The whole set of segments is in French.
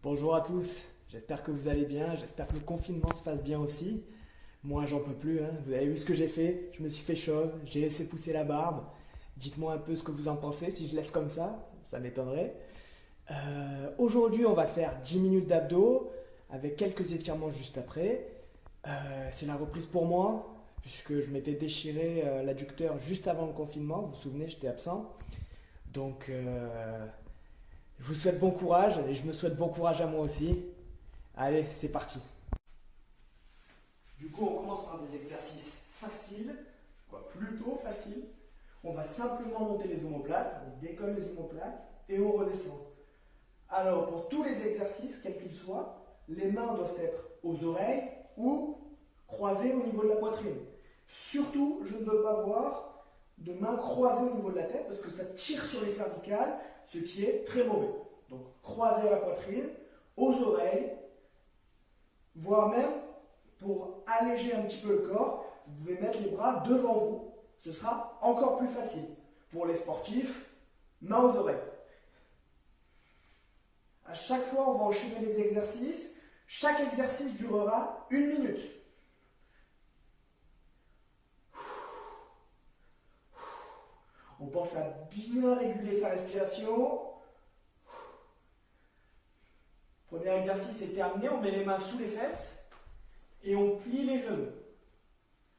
Bonjour à tous, j'espère que vous allez bien, j'espère que le confinement se passe bien aussi. Moi j'en peux plus, hein. Vous avez vu ce que j'ai fait? Je me suis fait chauve, j'ai laissé pousser la barbe. Dites-moi un peu ce que vous en pensez, si je laisse comme ça m'étonnerait. Aujourd'hui on va faire 10 minutes d'abdos avec quelques étirements juste après. C'est la reprise pour moi, puisque je m'étais déchiré l'adducteur juste avant le confinement, vous vous souvenez, j'étais absent. Donc je vous souhaite bon courage et je me souhaite bon courage à moi aussi. Allez, c'est parti. Du coup, on commence par des exercices faciles, plutôt faciles. On va simplement monter les omoplates, on décolle les omoplates et on redescend. Alors, pour tous les exercices, quels qu'ils soient, les mains doivent être aux oreilles ou croisées au niveau de la poitrine. Surtout, je ne veux pas voir de mains croisées au niveau de la tête parce que ça tire sur les cervicales, ce qui est très mauvais. Donc, croisées à la poitrine, aux oreilles, voire même pour alléger un petit peu le corps, vous pouvez mettre les bras devant vous. Ce sera encore plus facile. Pour les sportifs, mains aux oreilles. À chaque fois, on va enchaîner les exercices. Chaque exercice durera 1 minute. On pense à bien réguler sa respiration. Premier exercice est terminé. On met les mains sous les fesses et on plie les genoux.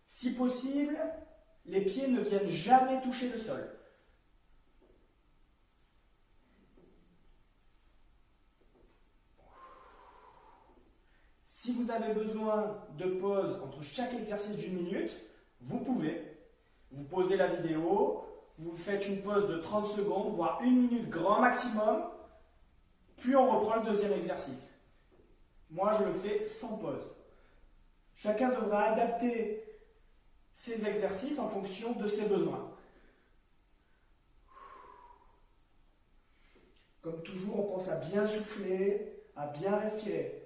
Si possible, les pieds ne viennent jamais toucher le sol. Si vous avez besoin de pause entre chaque exercice d'1 minute, vous pouvez. Vous pausez la vidéo, vous faites une pause de 30 secondes, voire 1 minute grand maximum, puis on reprend le deuxième exercice. Moi, je le fais sans pause. Chacun devra adapter ses exercices en fonction de ses besoins. Comme toujours, on pense à bien souffler, à bien respirer.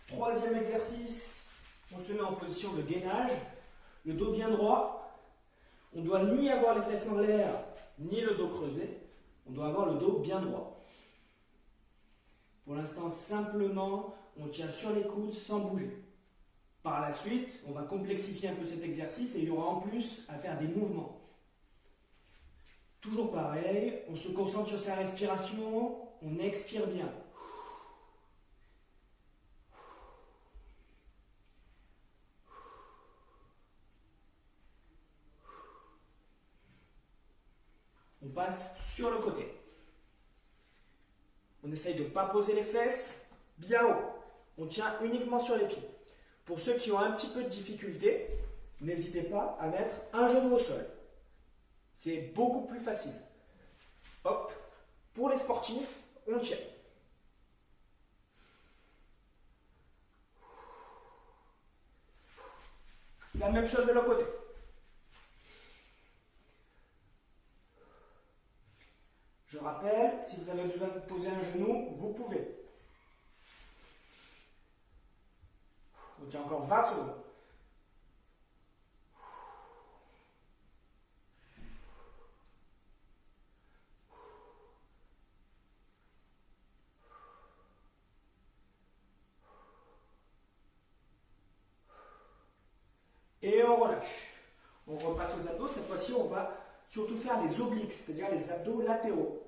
Troisième exercice, on se met en position de gainage, le dos bien droit. On ne doit ni avoir les fesses en l'air, ni le dos creusé. On doit avoir le dos bien droit. Pour l'instant, simplement, on tient sur les coudes sans bouger. Par la suite, on va complexifier un peu cet exercice et il y aura en plus à faire des mouvements. Toujours pareil, on se concentre sur sa respiration, on expire bien. On passe sur le côté. On essaye de ne pas poser les fesses bien haut. On tient uniquement sur les pieds. Pour ceux qui ont un petit peu de difficulté, n'hésitez pas à mettre un genou au sol. C'est beaucoup plus facile. Hop. Pour les sportifs, on tient. La même chose de l'autre côté. Je rappelle, si vous avez besoin de poser un genou, vous pouvez. On tient encore 20 secondes. Et on relâche. On repasse aux abdos. Cette fois-ci, on va surtout faire les obliques, c'est-à-dire les abdos latéraux.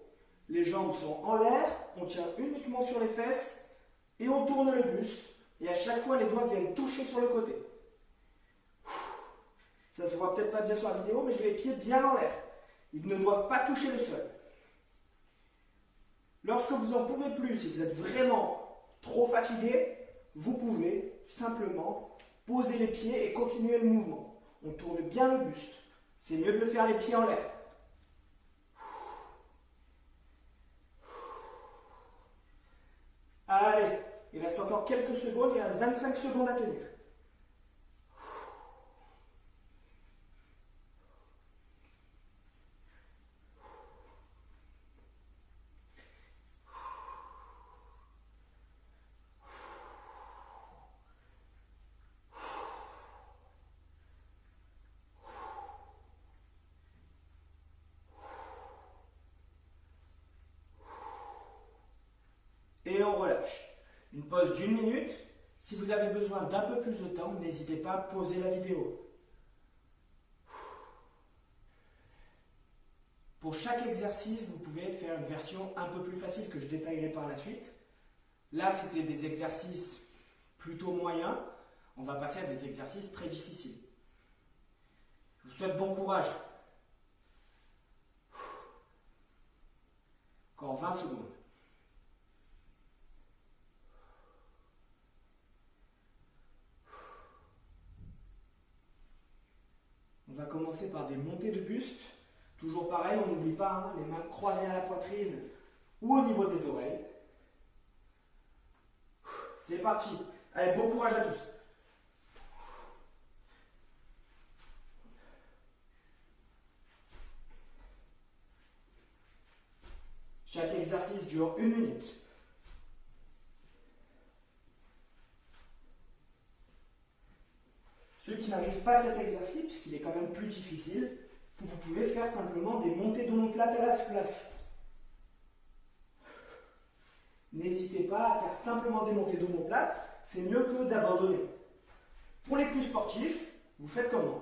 Les jambes sont en l'air, on tient uniquement sur les fesses et on tourne le buste. Et à chaque fois, les doigts viennent toucher sur le côté. Ça ne se voit peut-être pas bien sur la vidéo, mais j'ai les pieds bien en l'air. Ils ne doivent pas toucher le sol. Lorsque vous n'en pouvez plus, si vous êtes vraiment trop fatigué, vous pouvez simplement poser les pieds et continuer le mouvement. On tourne bien le buste. C'est mieux de le faire les pieds en l'air. Allez, il reste encore quelques secondes, il reste 25 secondes à tenir. Une pause d'une minute. Si vous avez besoin d'un peu plus de temps, n'hésitez pas à pauser la vidéo. Pour chaque exercice, vous pouvez faire une version un peu plus facile que je détaillerai par la suite. Là, c'était des exercices plutôt moyens. On va passer à des exercices très difficiles. Je vous souhaite bon courage. Encore 20 secondes. On va commencer par des montées de buste. Toujours pareil, on n'oublie pas, les mains croisées à la poitrine ou au niveau des oreilles. C'est parti. Allez, bon courage à tous. Chaque exercice dure 1 minute. Ceux qui n'arrivent pas à cet exercice, puisqu'il est quand même plus difficile, vous pouvez faire simplement des montées d'omoplate à la place. N'hésitez pas à faire simplement des montées d'omoplate, c'est mieux que d'abandonner. Pour les plus sportifs, vous faites comment?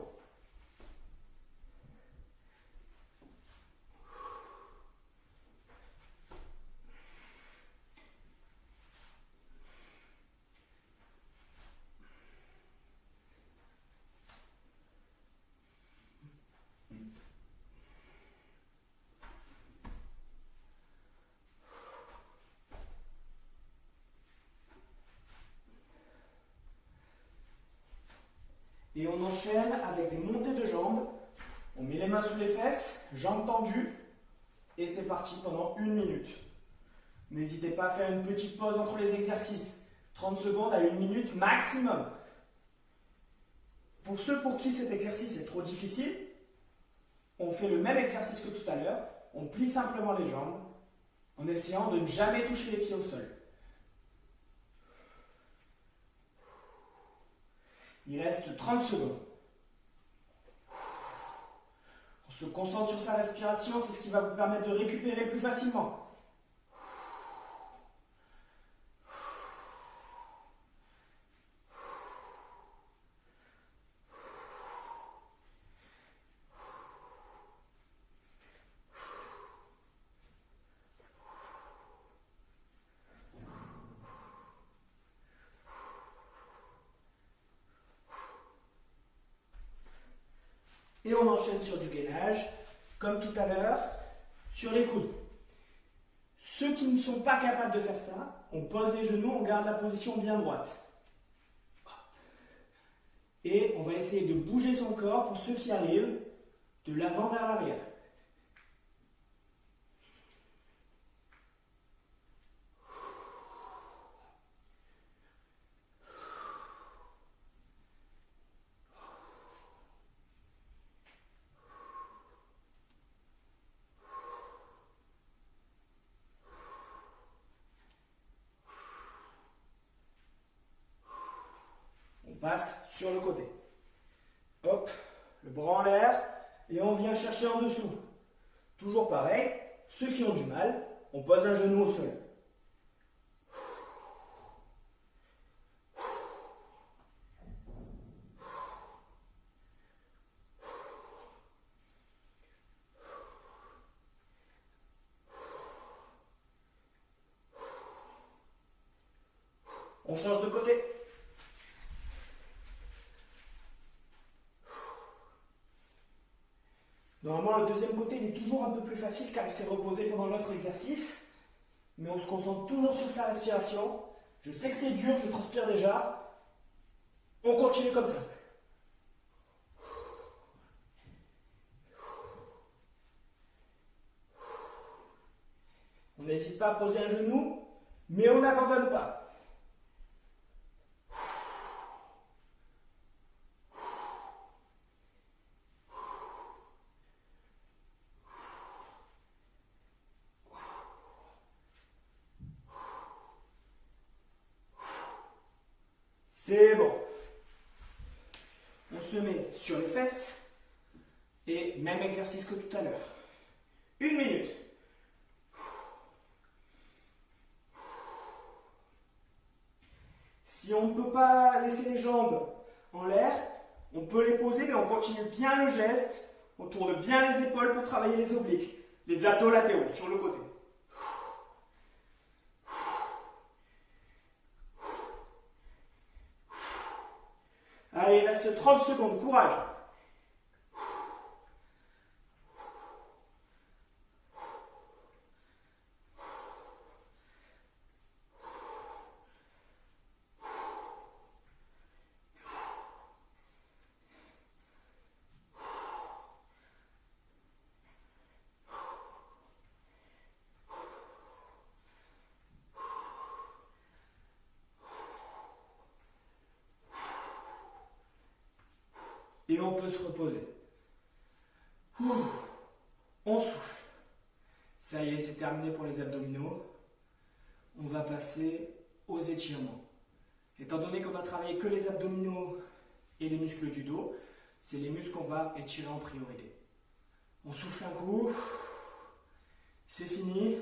Et on enchaîne avec des montées de jambes. On met les mains sous les fesses, jambes tendues. Et c'est parti pendant 1 minute. N'hésitez pas à faire une petite pause entre les exercices. 30 secondes à 1 minute maximum. Pour ceux pour qui cet exercice est trop difficile, on fait le même exercice que tout à l'heure. On plie simplement les jambes en essayant de ne jamais toucher les pieds au sol. Il reste 30 secondes. On se concentre sur sa respiration, c'est ce qui va vous permettre de récupérer plus facilement. Et on enchaîne sur du gainage, comme tout à l'heure, sur les coudes. Ceux qui ne sont pas capables de faire ça, on pose les genoux, on garde la position bien droite. Et on va essayer de bouger son corps pour ceux qui arrivent de l'avant vers l'arrière. Passe sur le côté. Hop, le bras en l'air et on vient chercher en dessous. Toujours pareil, ceux qui ont du mal, on pose un genou au sol. On change de côté. Normalement, le deuxième côté il est toujours un peu plus facile car il s'est reposé pendant l'autre exercice. Mais on se concentre toujours sur sa respiration. Je sais que c'est dur, je transpire déjà. On continue comme ça. On n'hésite pas à poser un genou, mais on n'abandonne pas. C'est bon. On se met sur les fesses et même exercice que tout à l'heure. 1 minute. Si on ne peut pas laisser les jambes en l'air, on peut les poser, mais on continue bien le geste. On tourne bien les épaules pour travailler les obliques, les abdos latéraux sur le côté. Allez, il reste 30 secondes, courage. Et on peut se reposer. On souffle. Ça y est, c'est terminé pour les abdominaux. On va passer aux étirements. Étant donné qu'on a travaillé que les abdominaux et les muscles du dos, c'est les muscles qu'on va étirer en priorité. On souffle un coup. C'est fini.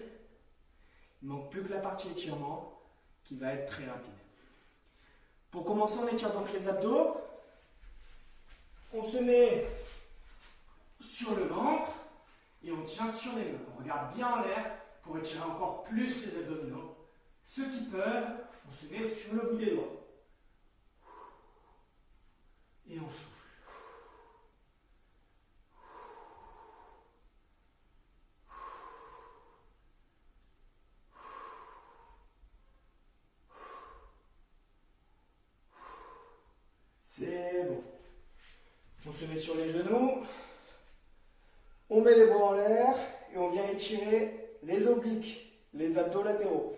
Il ne manque plus que la partie étirement qui va être très rapide. Pour commencer, on étire donc les abdos. On se met sur le ventre et on tient sur les mains. On regarde bien en l'air pour étirer encore plus les abdominaux. Ceux qui peuvent, on se met sur le bout des doigts. Et on souffle. C'est bon. On se met sur les genoux, on met les bras en l'air et on vient étirer les obliques, les abdos latéraux.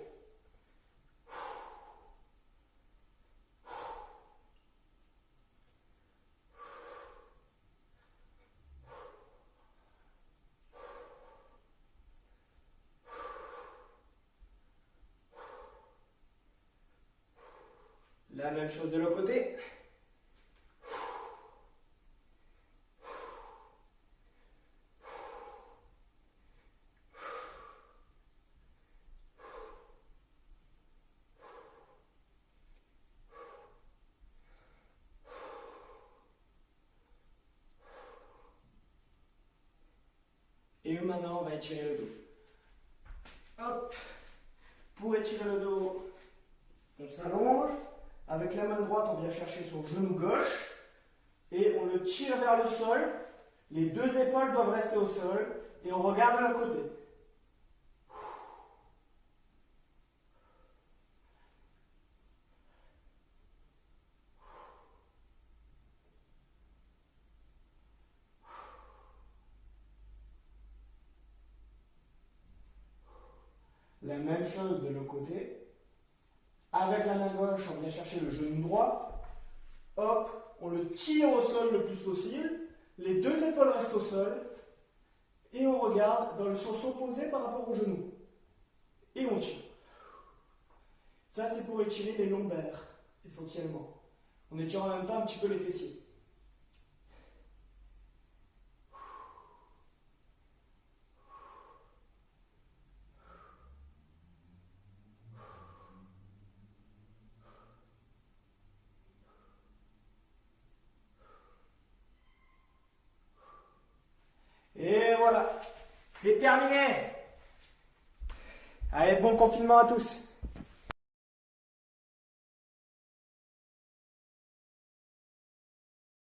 La même chose de l'autre côté. Et maintenant, on va étirer le dos. Hop. Pour étirer le dos, on s'allonge. Avec la main droite, on vient chercher son genou gauche. Et on le tire vers le sol. Les deux épaules doivent rester au sol. Et on regarde de l'autre côté. La même chose de l'autre côté. Avec la main gauche, on vient chercher le genou droit. Hop, on le tire au sol le plus possible. Les deux épaules restent au sol. Et on regarde dans le sens opposé par rapport au genou. Et on tire. Ça, c'est pour étirer les lombaires, essentiellement. On étire en même temps un petit peu les fessiers. Et voilà, c'est terminé. Allez, bon confinement à tous.